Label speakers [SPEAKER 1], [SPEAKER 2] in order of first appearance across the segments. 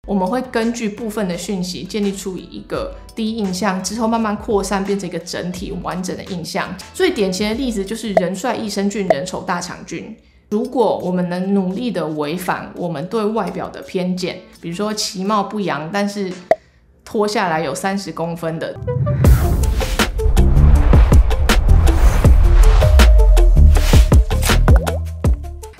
[SPEAKER 1] 我们会根据部分的讯息建立出一个第一印象，之后慢慢扩散变成一个整体完整的印象。最典型的例子就是人帅益生菌，人丑大肠菌。如果我们能努力的违反我们对外表的偏见，比如说其貌不扬，但是脱下来有30公分的。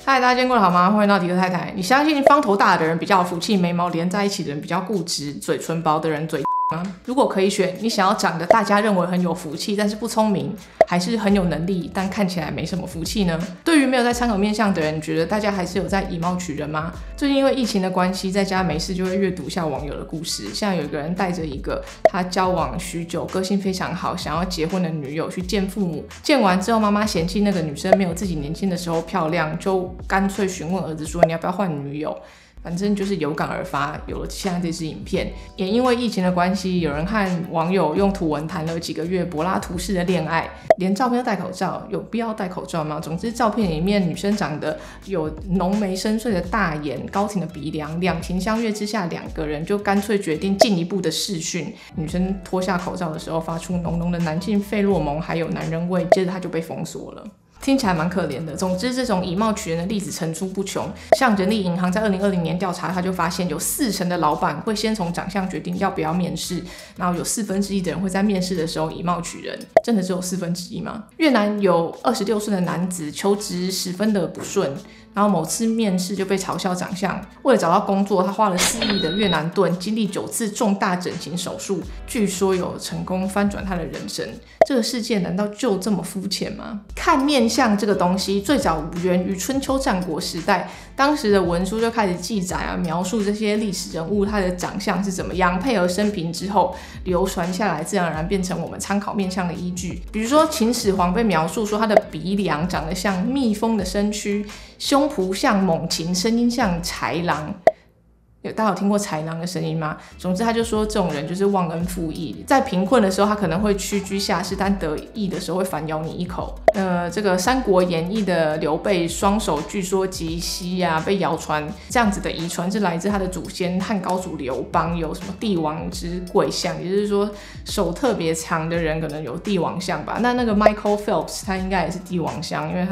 [SPEAKER 1] 嗨，大家今天过得好吗？欢迎到迪克太太。你相信方头大的人比较有福气，眉毛连在一起的人比较固执，嘴唇薄的人嘴吗？如果可以选，你想要长得大家认为很有福气，但是不聪明，还是很有能力，但看起来没什么福气呢？对于没有在参考面相的人，你觉得大家还是有在以貌取人吗？最近因为疫情的关系，在家没事就会阅读一下网友的故事。像有一个人带着一个他交往许久、个性非常好、想要结婚的女友去见父母，见完之后妈妈嫌弃那个女生没有自己年轻的时候漂亮，就干脆询问儿子说：“你要不要换女友？”反正就是有感而发，有了现在这支影片。也因为疫情的关系，有人和网友用图文谈了几个月柏拉图式的恋爱，连照片都戴口罩，有必要戴口罩吗？总之，照片里面女生长得有浓眉深邃的大眼、高挺的鼻梁，两情相悦之下，两个人就干脆决定进一步的视讯。女生脱下口罩的时候，发出浓浓的男性费洛蒙，还有男人味，接着她就被封锁了。听起来蛮可怜的。总之，这种以貌取人的例子层出不穷。像人力银行在2020年调查，他就发现有40%的老板会先从长相决定要不要面试，然后有1/4的人会在面试的时候以貌取人。真的只有1/4吗？越南有26岁的男子求职十分的不顺，然后某次面试就被嘲笑长相。为了找到工作，他花了4亿的越南盾，经历9次重大整形手术，据说有成功翻转他的人生。这个世界难道就这么肤浅吗？看面相这个东西最早源于春秋战国时代，当时的文书就开始记载描述这些历史人物他的长相是怎么样，配合生平之后流传下来，自然而然变成我们参考面相的依据。比如说秦始皇被描述说他的鼻梁长得像蜜蜂的身躯，胸脯像猛禽，声音像豺狼。大家有听过豺狼的声音吗？总之他就说这种人就是忘恩负义，在贫困的时候他可能会屈居下士，但得意的时候会反咬你一口。这个《三国演义》的刘备双手据说及膝被谣传这样子的遗传是来自他的祖先汉高祖刘邦，有什么帝王之贵相，也就是说手特别长的人可能有帝王相吧。那个 Michael Phelps 他应该也是帝王相，因为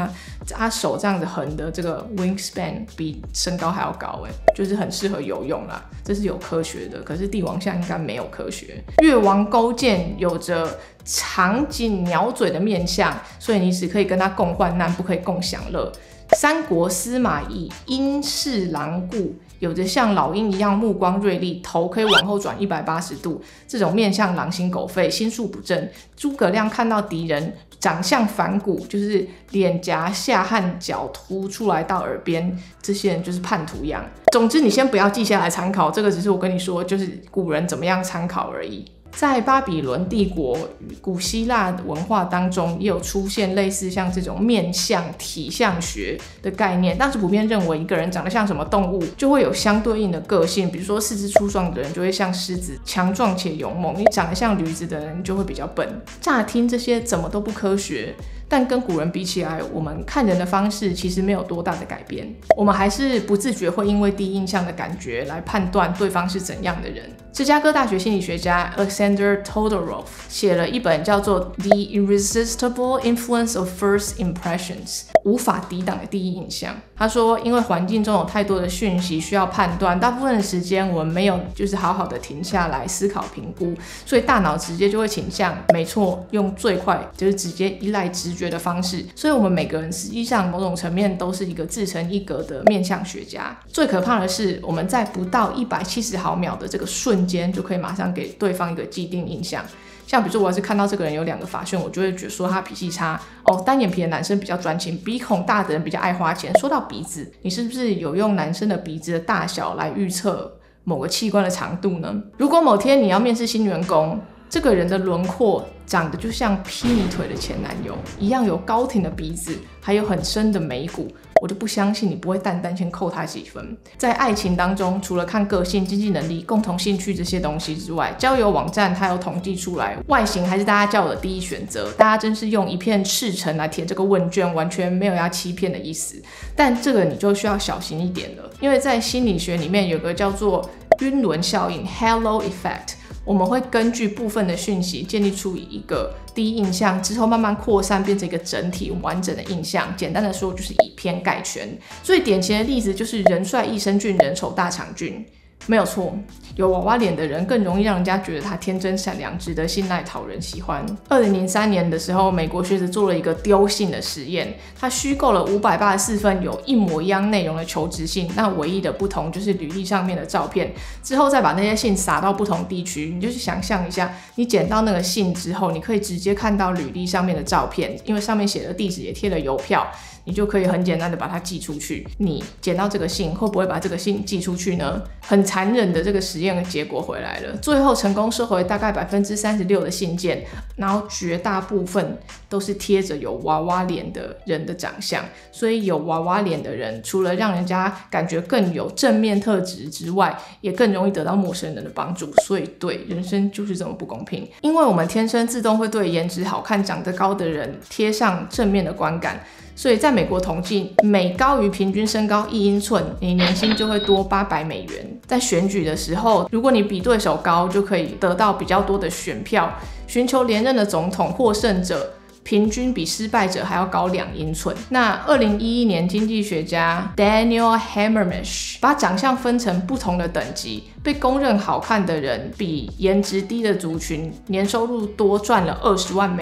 [SPEAKER 1] 他手这样子横的这个 wingspan 比身高还要高，就是很适合游泳啦，这是有科学的。可是帝王相应该没有科学。越王勾践有着长颈鸟嘴的面相，所以你只可以跟他共患难，不可以共享乐。三国司马懿鹰视狼顾，有着像老鹰一样目光锐利，头可以往后转180度，这种面相狼心狗肺，心术不正。诸葛亮看到敌人长相反骨，就是脸颊下和角凸出来到耳边，这些人就是叛徒样。总之你先不要记下来参考，这个只是我跟你说就是古人怎么样参考而已。在巴比伦帝国与古希腊文化当中，也有出现类似像这种面相体相学的概念。当时普遍认为一个人长得像什么动物，就会有相对应的个性。比如说四肢粗壮的人就会像狮子，强壮且勇猛；你长得像驴子的人就会比较笨。乍听这些怎么都不科学，但跟古人比起来，我们看人的方式其实没有多大的改变。我们还是不自觉会因为第一印象的感觉来判断对方是怎样的人。芝加哥大学心理学家 Alexander Todorov 写了一本叫做 The Irresistible Influence of First Impressions 无法抵挡的第一印象。他说因为环境中有太多的讯息需要判断，大部分的时间我们没有就是好好的停下来思考评估，所以大脑直接就会倾向没错用最快就是直接依赖直觉的方式。所以我们每个人实际上某种层面都是一个自成一格的面相学家。最可怕的是我们在不到170毫秒的这个瞬间就可以马上给对方一个既定印象。像比如说我要是看到这个人有2个发旋，我就会觉得说他脾气差单眼皮的男生比较专情，鼻孔大的人比较爱花钱。说到鼻子，你是不是有用男生的鼻子的大小来预测某个器官的长度呢？如果某天你要面试新员工，这个人的轮廓长得就像劈你腿的前男友一样，有高挺的鼻子，还有很深的眉骨，我就不相信你不会淡淡先扣他几分。在爱情当中，除了看个性、经济能力、共同兴趣这些东西之外，交友网站它有统计出来，外形还是大家交友的第一选择。大家真是用一片赤诚来填这个问卷，完全没有要欺骗的意思。但这个你就需要小心一点了，因为在心理学里面有个叫做晕轮效应 （halo effect）。我们会根据部分的讯息建立出一个第一印象，之后慢慢扩散变成一个整体完整的印象。简单的说，就是以偏概全。最典型的例子就是人帅益生菌，人丑大肠菌。没有错，有娃娃脸的人更容易让人家觉得他天真善良，值得信赖，讨人喜欢。2003年的时候，美国学者做了一个丢信的实验，他虚构了584份有一模一样内容的求职信，那唯一的不同就是履历上面的照片。之后再把那些信撒到不同地区，你就去想象一下，你捡到那个信之后，你可以直接看到履历上面的照片，因为上面写的地址也贴了邮票。你就可以很简单的把它寄出去。你捡到这个信，会不会把这个信寄出去呢？很残忍的这个实验的结果回来了，最后成功收回大概36%的信件，然后绝大部分都是贴着有娃娃脸的人的长相。所以有娃娃脸的人，除了让人家感觉更有正面特质之外，也更容易得到陌生人的帮助。所以对，人生就是这么不公平，因为我们天生自动会对颜值好看、长得高的人贴上正面的观感。所以在美国统计，每高于平均身高1英寸，你年薪就会多$800。在选举的时候，如果你比对手高，就可以得到比较多的选票。寻求连任的总统获胜者平均比失败者还要高2英寸。那2011年经济学家 Daniel Hammermish 把长相分成不同的等级，被公认好看的人比颜值低的族群年收入多赚了$20万。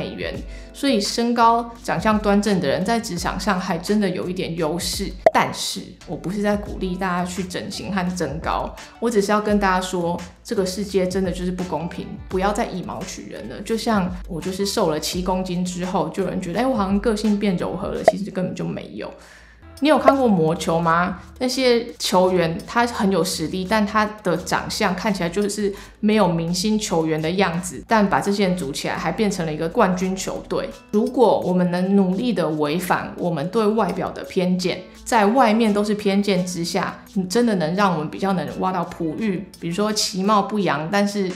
[SPEAKER 1] 所以身高长相端正的人在职场上还真的有一点优势。但是我不是在鼓励大家去整形和增高，我只是要跟大家说，这个世界真的就是不公平，不要再以貌取人了。就像我就是瘦了7公斤之后，就有人觉得我好像个性变柔和了，其实根本就没有。你有看过魔球吗？那些球员他很有实力，但他的长相看起来就是没有明星球员的样子，但把这些人组起来还变成了一个冠军球队。如果我们能努力的违反我们对外表的偏见，在外面都是偏见之下，你真的能让我们比较能挖到璞玉，比如说其貌不扬，但是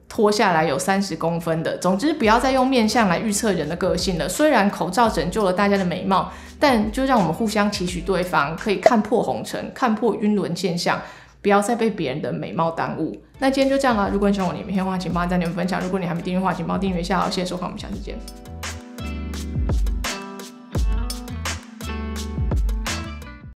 [SPEAKER 1] 脱下来有30公分的。总之不要再用面相来预测人的个性了。虽然口罩拯救了大家的美貌，但就让我们互相期许对方可以看破红尘，看破晕轮现象，不要再被别人的美貌耽误。那今天就这样啦，如果你喜欢我的影片的话，请帮我在留言分享。如果你还没订阅的话，请帮我订阅一下。谢谢收看，我们下次见。